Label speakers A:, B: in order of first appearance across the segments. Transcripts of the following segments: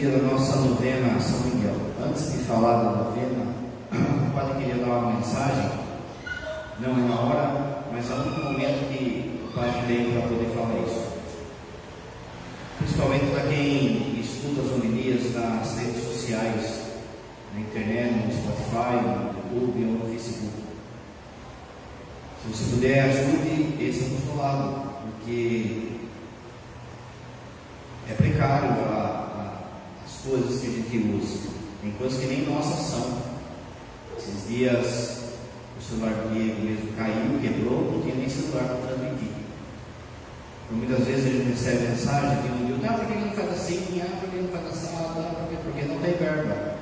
A: dia da nossa novena a São Miguel. Antes de falar da novena, o padre queria dar uma mensagem, não é na hora, mas há um momento que o padre tem para poder falar isso. Principalmente para quem estuda as homilias nas redes sociais, na internet, no Spotify, no YouTube ou no Facebook. Se você puder, ajude esse apostolado, porque é precário as coisas que a gente usa. Tem coisas que nem nossas são. Esses dias o celular do Diego mesmo caiu, quebrou, não tinha nem celular para transmitir. Então, muitas vezes a gente recebe mensagem de um dia, por que não faz assim? Por que não faz assado? Porque não tem verba.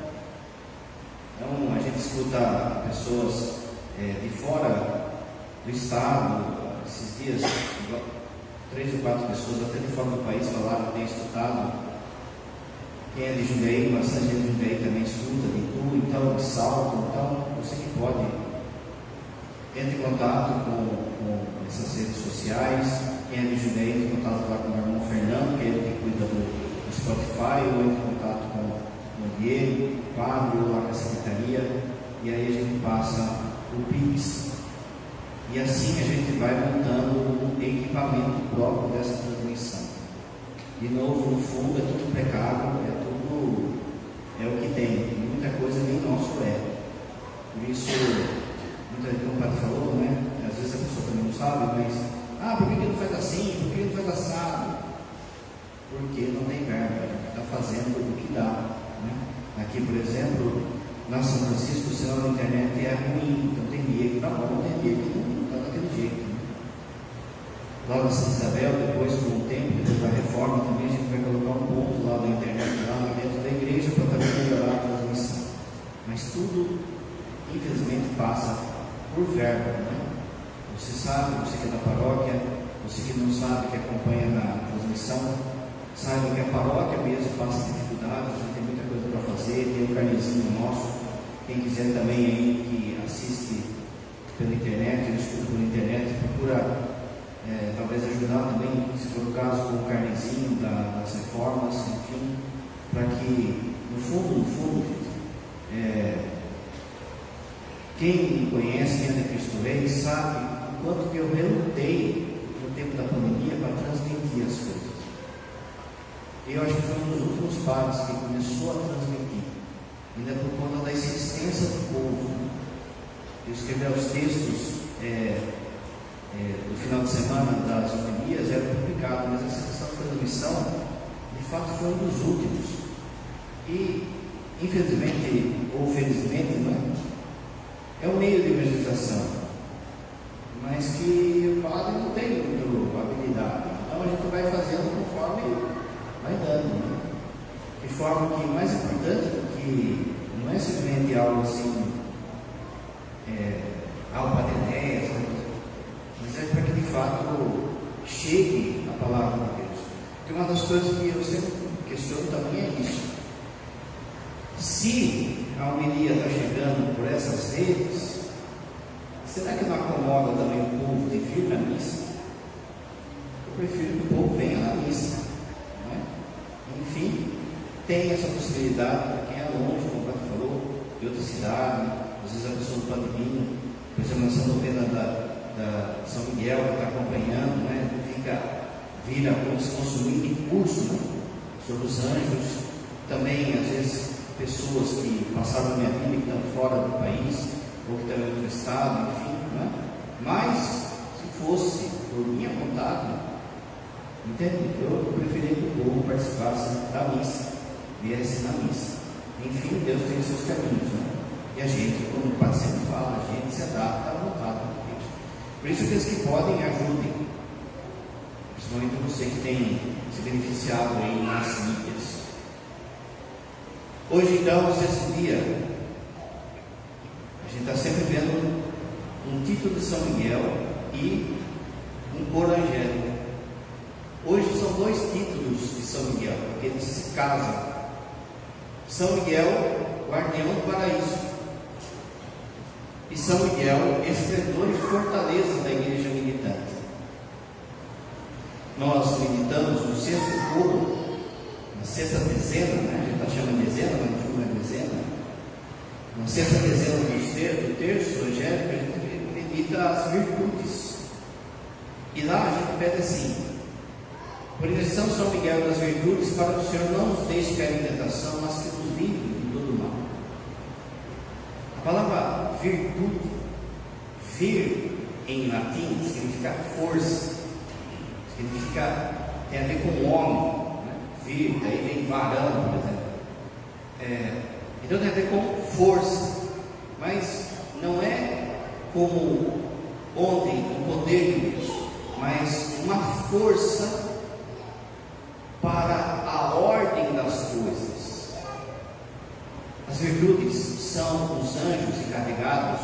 A: Então a gente escuta pessoas de fora do estado, esses dias 3 ou 4 pessoas até de fora do país falaram que têm escutado. Quem é de Jundiaí, bastante gente de Jundiaí também escuta, de Itu, então, de Salto. Então, você que pode, entre em contato com essas redes sociais. Quem é de Jundiaí, entre em contato lá com o meu irmão Fernando, que é ele que cuida do Spotify, ou entre em contato com o Diego, o padre, ou lá com a secretaria, e aí a gente passa o Pix. E assim a gente vai montando um equipamento próprio dessa transmissão. De novo, no fundo, é tudo pecado, é o que tem. Muita coisa nem nosso é. Por isso, como o padre falou, né? Às vezes a pessoa também não sabe, mas por que não faz assim? Por que não faz assado? Porque não tem verba, a gente está fazendo o que dá. Né? Aqui, por exemplo, na São Francisco, o sinal da internet é ruim, então tem dia que tá bom, tem dia que não está daquele jeito. Né? Lá na Santa Isabel, depois com o tempo, depois da reforma também, a gente vai colocar um ponto lá da internet, lá dentro da igreja, para também melhorar a transmissão. Mas tudo, infelizmente, passa por verba. Né? Você sabe, você que é da paróquia, você que não sabe, que acompanha na transmissão, sabe que a paróquia mesmo passa dificuldades, a gente tem muita coisa para fazer, tem um carnezinho nosso. Quem quiser também aí que assiste pela internet, escuta pela internet, procura talvez ajudar também, se for o caso, com o carnezinho das reformas, enfim, para que, no fundo, quem me conhece, quem é de Cristo Rei, sabe o quanto que eu relutei no tempo da pandemia para transmitir as coisas. Eu acho que foi um dos últimos padres que começou a transmitir, ainda por conta da insistência do povo. Eu escrevi os textos do final de semana das homilias, era publicado, mas essa questão da transmissão, de fato, foi um dos últimos. E, infelizmente, ou felizmente, é um meio de evangelização, mas que o padre não tem muita habilidade. Então a gente vai fazendo conforme vai dando. De forma que, mais importante do que, não é simplesmente algo assim, algo para ideias, mas é para que de fato chegue a palavra de Deus. Porque uma das coisas que eu sempre questiono também é isso. Se a homilia está chegando por essas redes, será que não acomoda também o povo de vir na missa? Eu prefiro que o povo venha na missa. Não é? Enfim, tem essa possibilidade para quem é longe, como o padre falou, de outra cidade, às vezes a pessoa do padrinho, por exemplo, nessa novena da São Miguel, que está acompanhando, né? Vira como se fosse um mini curso, né? Sobre os anjos. Também, às vezes, pessoas que passaram na minha vida, que estão fora do país, ou que estão em outro estado, enfim, né? Mas, se fosse por minha vontade, entende? Eu preferia que o povo participasse da missa, viesse na missa. Enfim, Deus tem os seus caminhos, né? E a gente, como o padre sempre fala, a gente se adapta à vontade de Deus. Por isso, aqueles que podem, ajudem. Principalmente você que tem se beneficiado aí nas mídias. Hoje, então, sexto dia, a gente está sempre vendo um título de São Miguel e um coro angélico. Hoje são 2 títulos de São Miguel, porque eles se casam. São Miguel, guardião do paraíso. E São Miguel, esplendor e fortaleza da igreja militante. Nós meditamos no sexto coro na sexta dezena, né? A gente está chamando de dezena, mas no fundo é dezena. Na sexta dezena do terço evangélico, a gente medita as virtudes. E lá a gente pede assim: por intercessão de São Miguel das virtudes, para que o Senhor não nos deixe cair em tentação, mas que nos livre de todo mal. A palavra virtude, vir em latim, significa força, tem a ver com homem, né? Vir, daí vem varão, por exemplo. Então tem a ver com força, mas não é como ontem o poder de Deus, mas uma força para a ordem das coisas. As virtudes são os anjos encarregados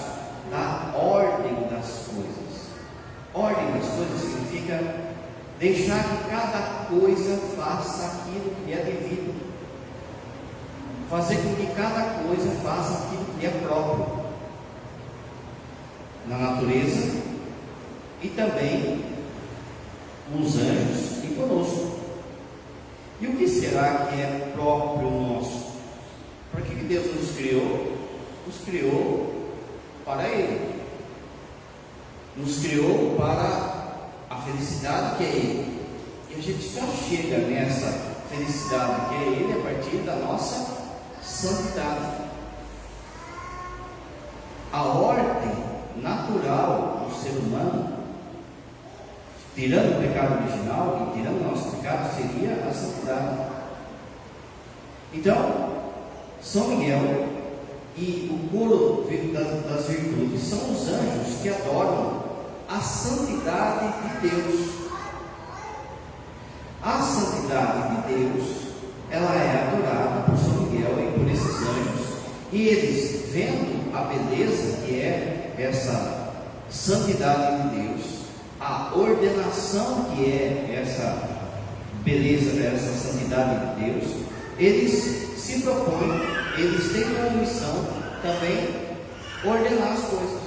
A: da ordem das coisas. Ordem das coisas significa deixar que cada coisa faça aquilo que é devido, fazer com que cada coisa faça aquilo que é próprio na natureza e também nos anjos e conosco. E o que será que é próprio nosso? Para que Deus nos criou? Nos criou para Ele, nos criou para a felicidade que é Ele, e a gente só chega nessa felicidade que é Ele a partir da nossa santidade. A ordem natural do ser humano, tirando o pecado original e tirando o nosso pecado, seria a santidade. Então, São Miguel e o coro das virtudes são os anjos que adoram a santidade de Deus. A santidade de Deus, ela é adorada por São Miguel e por esses anjos, e eles, vendo a beleza que é essa santidade de Deus, a ordenação que é essa beleza, essa santidade de Deus, eles se propõem, eles têm como missão também ordenar as coisas.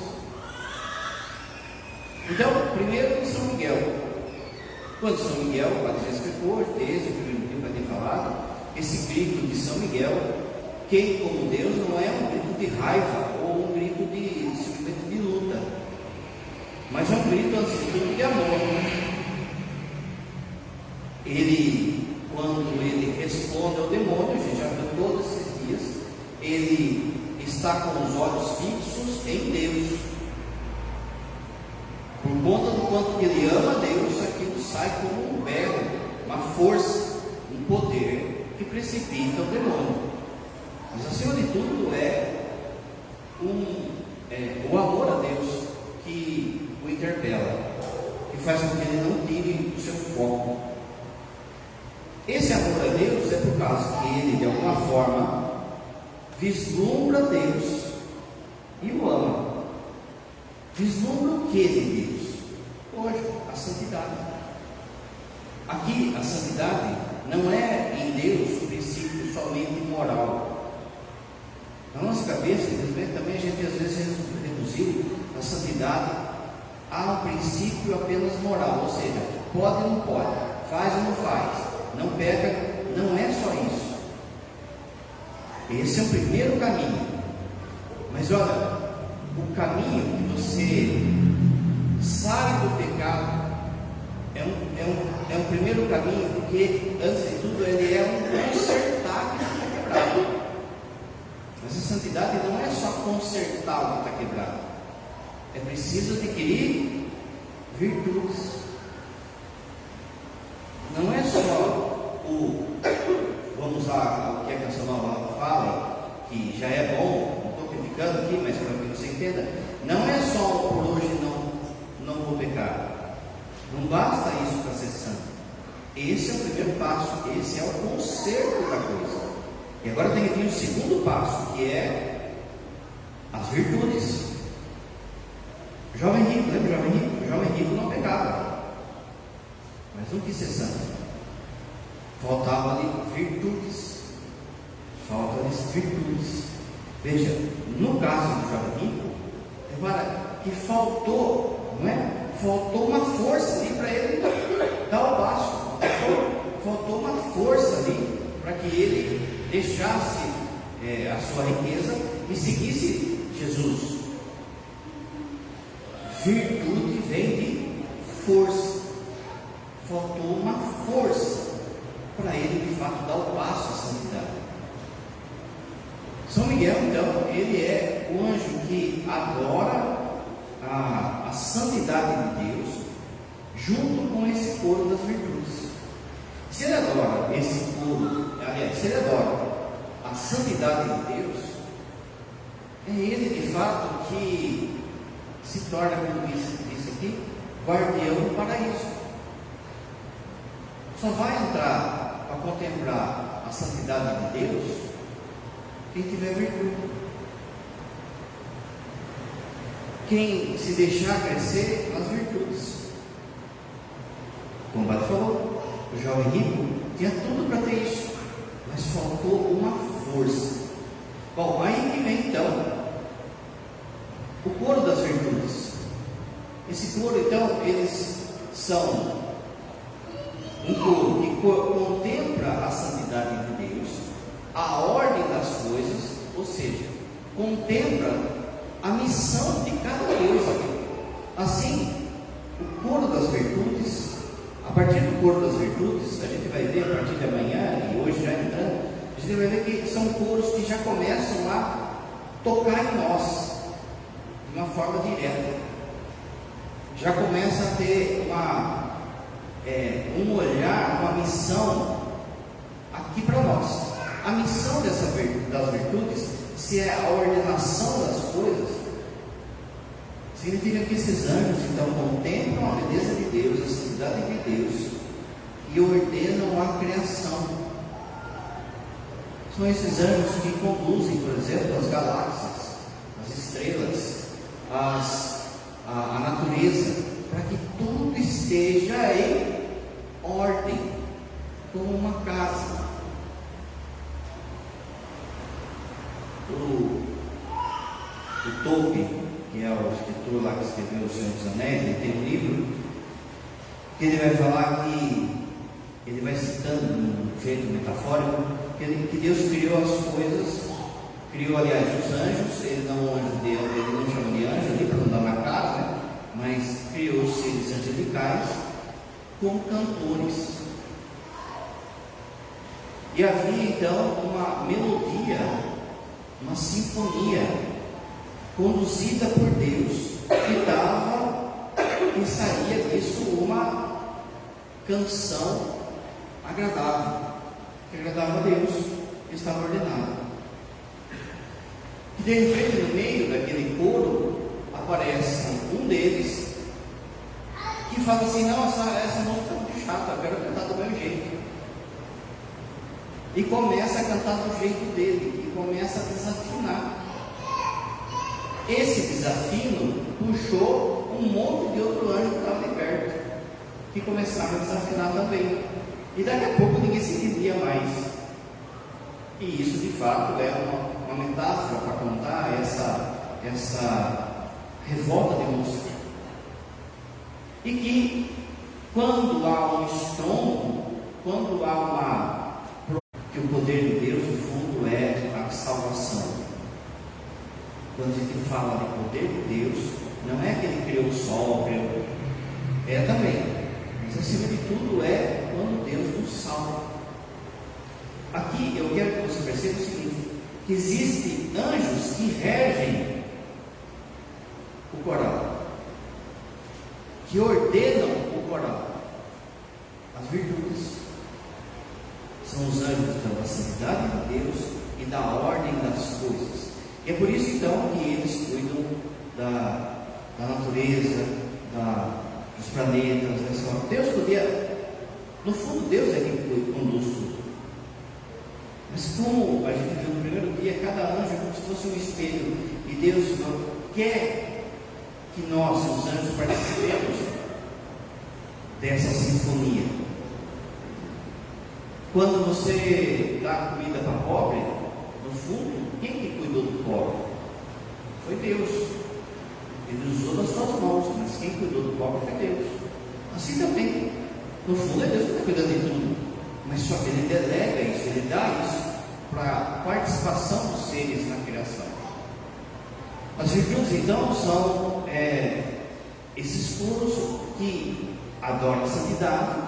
A: Então, primeiro São Miguel. Quando São Miguel, o Padre já explicou, desde o primeiro dia para ter falado, esse grito de São Miguel, quem como Deus, não é um grito de raiva ou um grito de simplesmente de luta, mas é um grito antes de tudo de amor. Ele, quando ele responde ao demônio, a gente já viu todos esses dias, ele está com os olhos fixos em Deus. Por conta do quanto que ele ama Deus, aquilo sai como um berro, uma força, um poder que precipita o demônio. Mas acima de tudo o amor a Deus que o interpela, que faz com que ele não tire o seu foco. Esse amor a Deus é por causa que ele, de alguma forma, vislumbra Deus e o ama. Vislumbra o que de Deus? Hoje, a santidade. Aqui, a santidade não é em Deus um princípio somente moral. Na nossa cabeça, infelizmente, também a gente às vezes reduziu a santidade a um princípio apenas moral, ou seja, pode ou não pode, faz ou não faz, não peca, não é só isso. Esse é o primeiro caminho. Mas olha, o caminho que você sai do pecado é um primeiro caminho, porque antes de tudo ele é um consertar o que está quebrado. Mas a santidade não é só consertar o que está quebrado, é preciso adquirir virtudes. Não é só vamos lá, o que a canção nova fala, que já é bom, não estou criticando aqui, mas para que você entenda, não é só por hoje não vou pecar. Não basta isso para ser santo. Esse é o primeiro passo, esse é o conserto da coisa. E agora tem que vir o segundo passo, que é as virtudes. O jovem rico, lembra o jovem rico? O jovem rico não pecava, mas não quis ser santo. Faltava-lhe virtudes. Faltam-lhe virtudes. Veja, no caso do jovem rico, repara que faltou, não é? Faltou uma força ali para ele dar o passo. Faltou uma força ali para que ele deixasse a sua riqueza e seguisse Jesus. Virtude vem de força. Faltou uma força para ele de fato dar o passo à santidade. São Miguel, então, ele é o anjo que adora a santidade de Deus junto com esse coro das virtudes. Se ele adora esse coro, aliás, se ele adora a santidade de Deus, é ele de fato que se torna, como disse aqui, guardião do paraíso. Só vai entrar para contemplar a santidade de Deus quem tiver virtude. Quem se deixar crescer nas virtudes. Como o Bado falou, o jovem rico tinha tudo para ter isso, mas faltou uma força. Bom, aí que vem então o coro das virtudes. Esse coro, então, eles são um coro que contempla a santidade de Deus, a ordem das coisas, ou seja, contempla a missão de cada coisa. Assim, o coro das virtudes, a partir do coro das virtudes, a gente vai ver a partir de amanhã, e hoje já entrando, a gente vai ver que são coros que já começam a tocar em nós, de uma forma direta. Já começa a ter um olhar, uma missão aqui para nós. A missão das virtudes, se é a ordenação das coisas, significa que esses anjos então contemplam a beleza de Deus, a santidade de Deus e ordenam a criação. São esses anjos que conduzem, por exemplo, as galáxias, as estrelas, a natureza, para que tudo esteja em ordem, como uma casa. O Tolkien, que é o escritor lá que escreveu O Senhor dos Anéis, ele tem um livro que ele vai falar que ele vai citando de um jeito metafórico que Deus criou as coisas, criou aliás os anjos, ele não chama de anjo ali para não dar na cara, né? Mas criou os seres angelicais como cantores. E havia então uma melodia, uma sinfonia conduzida por Deus, que saía disso uma canção agradável, que agradava a Deus, que estava ordenada. E de repente, no meio daquele coro, aparece um deles que fala assim: não, essa música é muito chata, eu quero cantar do meu jeito. E começa a cantar do jeito dele, e começa a desafinar. Esse desafino puxou um monte de outro anjo que estava ali perto, que começaram a desafinar também. E daqui a pouco ninguém se entendia mais. E isso de fato é uma metáfora para contar essa revolta de música. E que quando há um estrondo, quando há que o poder de Deus, no fundo, é a salvação. Quando a gente fala de poder de Deus, não é que Ele criou o sol, é também, mas acima de tudo é quando Deus nos salva. Aqui eu quero que você perceba o seguinte: que existem anjos que regem o coral, que ordenam o coral, as virtudes. São os anjos da santidade de Deus e da ordem das coisas. E é por isso então que eles cuidam da natureza, dos planetas, dessa ordem. Deus podia, no fundo, Deus é quem conduz tudo. Mas como a gente viu no primeiro dia, cada anjo é como se fosse um espelho, e Deus quer que nós, os anjos, participemos dessa sinfonia. Quando você dá comida para pobre, no fundo, quem que cuidou do pobre? Foi Deus. Ele usou das suas mãos, mas quem cuidou do pobre foi Deus. Assim também, no fundo, é Deus que está cuidando de tudo, Mas só que ele delega isso, ele dá isso para a participação dos seres na criação. As virtudes então são esses puros que adoram a santidade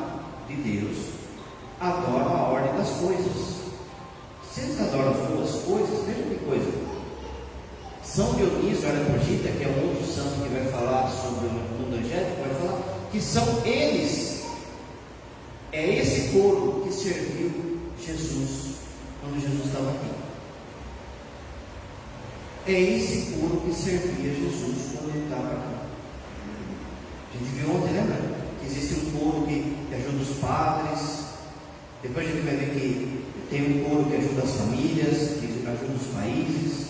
A: de Deus, adoram a ordem das coisas. Se eles adoram as duas coisas, veja que coisa. São Dionísio Areopagita, que é um outro santo que vai falar sobre o mundo angélico, vai falar que são eles, é esse coro que serviu Jesus quando Jesus estava aqui. É esse coro que servia Jesus quando ele estava aqui. A gente viu ontem, lembra? Que existe um coro que ajuda os padres. Depois a gente vai ver que tem um coro que ajuda as famílias, que ajuda os países,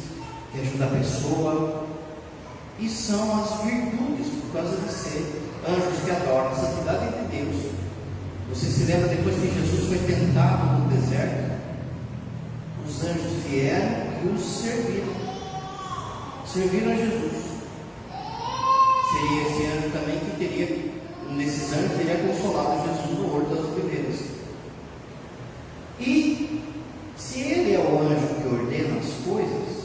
A: que ajuda a pessoa. E são as virtudes, por causa de ser anjos que adoram a santidade de Deus. Você se lembra, depois que Jesus foi tentado no deserto, os anjos vieram e os serviram. Serviram a Jesus. Seria esse anjo também que teria, nesses anjos, teria consolado Jesus no Horto das Oliveiras. E se ele é o anjo que ordena as coisas,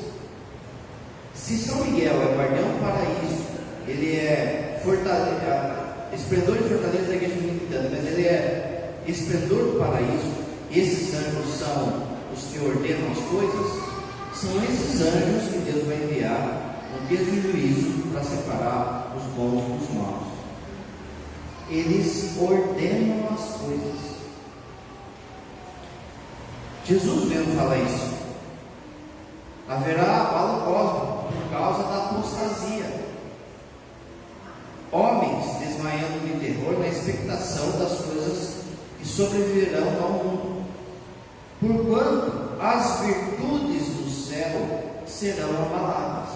A: se São Miguel é guardião do paraíso, ele é esplendor e fortaleza da igreja dominicana, mas ele é esplendor do paraíso, e esses anjos são os que ordenam as coisas, são esses anjos que Deus vai enviar no dia do juízo para separar os bons dos maus. Eles ordenam as coisas. Jesus mesmo fala isso. Haverá abalo cósmico por causa da apostasia. Homens desmaiando de terror na expectação das coisas que sobreviverão ao mundo. Porquanto as virtudes do céu serão abaladas.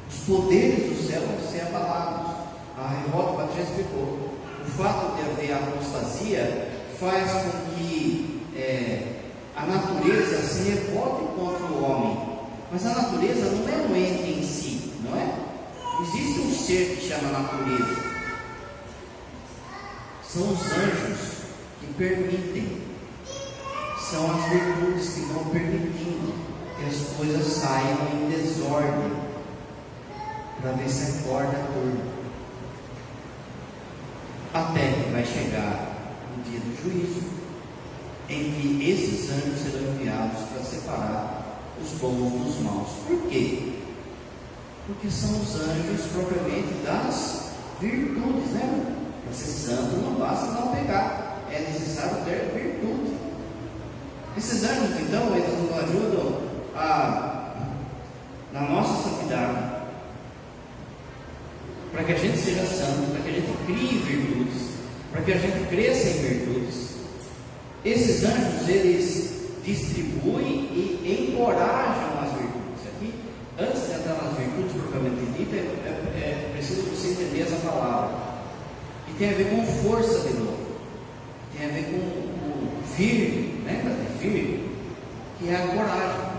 A: Os poderes do céu vão ser abalados. A revolta, o Padre já explicou. O fato de haver apostasia faz com que a natureza se revolte contra o homem. Mas a natureza não é um ente em si, não é? Existe um ser que chama natureza. São os anjos que permitem. São as virtudes que vão permitindo que as coisas saiam em desordem, para ver se acorda tudo. Até que vai chegar o dia do juízo, em que esses anjos serão enviados para separar os bons dos maus. Por quê? Porque são os anjos propriamente das virtudes, né? Para ser santo não basta não pegar, é necessário ter virtude. Esses anjos, então, eles nos ajudam na nossa santidade, para que a gente seja santo, para que a gente crie virtudes, para que a gente cresça em virtudes. Esses anjos, eles distribuem e encorajam as virtudes. Aqui, antes de entrar nas virtudes propriamente dita, é preciso você entender essa palavra, que tem a ver com força de novo, tem a ver com firme, lembra de firme? Que é a coragem.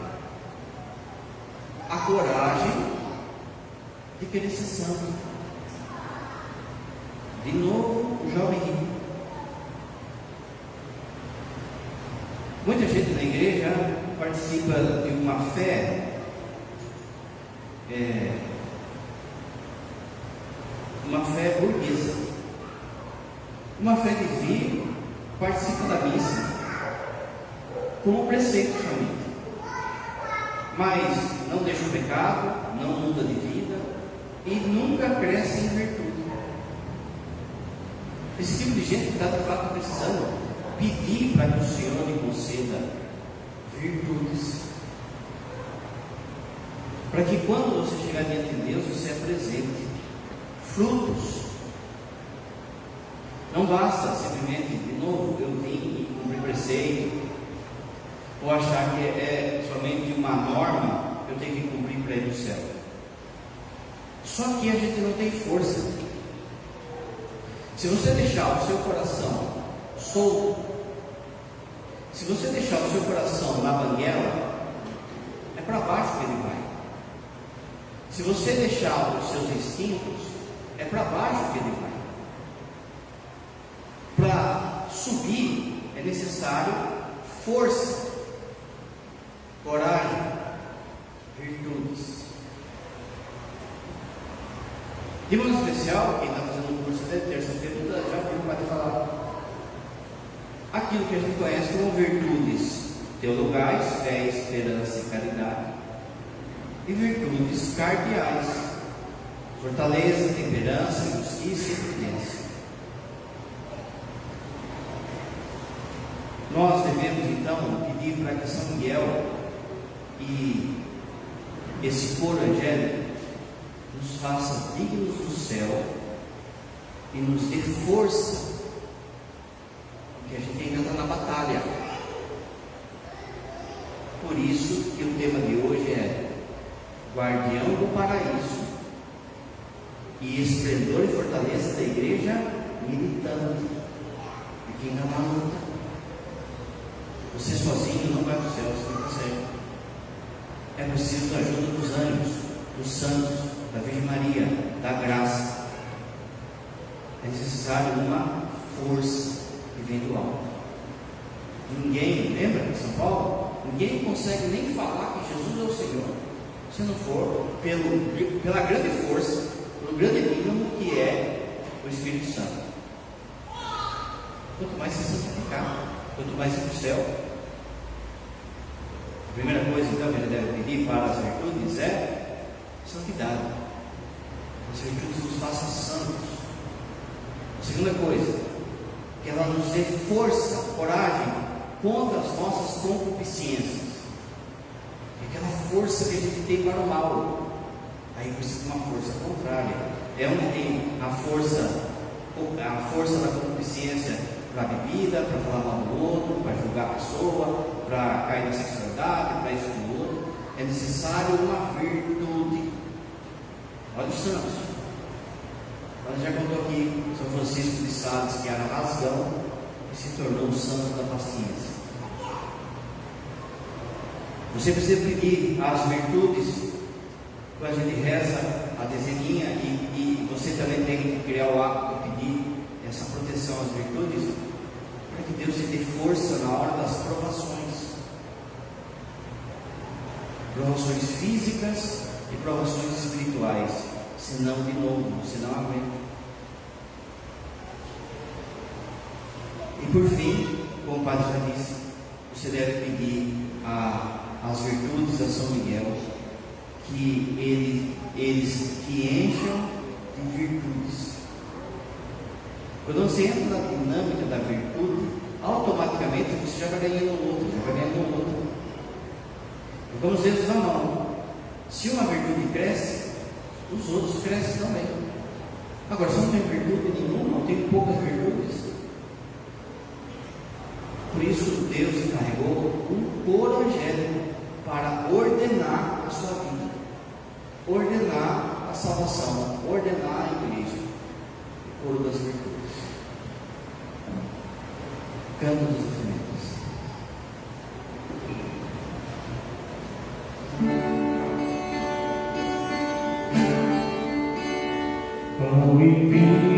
A: A coragem de querer ser santo. De novo, o jovem rico. Muita gente na igreja participa de uma fé burguesa, uma fé de vir, participa da missa como preceito somente, mas não deixa o pecado, não muda de vida e nunca cresce em virtude. Esse tipo de gente está de fato precisando pedir para que o Senhor lhe conceda virtudes, para que quando você chegar diante de Deus, você apresente frutos. Não basta simplesmente, de novo, eu vim e cumpri preceito, ou achar que é somente uma norma que eu tenho que cumprir para ir no céu. Só que a gente não tem força. Se você deixar o seu coração solto, se você deixar o seu coração na banguela, é para baixo que ele vai. Se você deixar os seus instintos, é para baixo que ele vai. Para subir, é necessário força, coragem, virtudes. De modo especial, quem está fazendo o curso até terça-feira já viu, pode falar aquilo que a gente conhece como virtudes teologais, fé, esperança e caridade, e virtudes cardeais, fortaleza, temperança, justiça e prudência. Nós devemos então pedir para que São Miguel e esse coro angélico nos faça dignos do céu e nos dê força, porque a gente ainda está na batalha. Por isso que o tema de hoje é Guardião do Paraíso e esplendor e fortaleza da igreja militante, de quem está na luta. Você sozinho não vai para o céu, você não consegue. É preciso a ajuda dos anjos, dos santos, da Virgem Maria, da graça. É necessário uma força que vem do alto. Ninguém, lembra de São Paulo? Ninguém consegue nem falar que Jesus é o Senhor se não for pela grande força, pelo grande dínamo que é o Espírito Santo. Quanto mais se santificar, quanto mais ir para o céu. A primeira coisa então que a gente deve pedir para as virtudes é santidade. As virtudes nos façam santos. A segunda coisa, que ela nos dê força, coragem contra as nossas concupiscências. Aquela força que a gente tem para o mal, aí precisa de uma força contrária. É onde tem a força da concupiscência para a bebida, para falar mal do outro, para julgar a pessoa, para cair na sexualidade, para isso e outro. É necessário uma virtude. Olha os santos. Nós já contou aqui São Francisco de Sales, que era rasgão e se tornou um santo da paciência. Você precisa pedir as virtudes quando a gente reza a dezeninha, e você também tem que criar o hábito de pedir essa proteção às virtudes, para que Deus te dê força na hora das provações. Provações físicas e provações espirituais. Senão, de novo, você não aguenta. E por fim, como o Padre já disse, você deve pedir as virtudes a São Miguel, que eles te encham de virtudes. Quando você entra na dinâmica da virtude, automaticamente você já vai ganhando outro, Vamos os dedos na mão. Se uma virtude cresce, os outros crescem também. Agora, se não tem virtude nenhuma, não tem poucas virtudes. Por isso Deus encarregou um coro angélico para ordenar a sua vida, ordenar a salvação, ordenar a igreja. O coro das virtudes. Canto dos instrumentos.
B: Pão e vinho.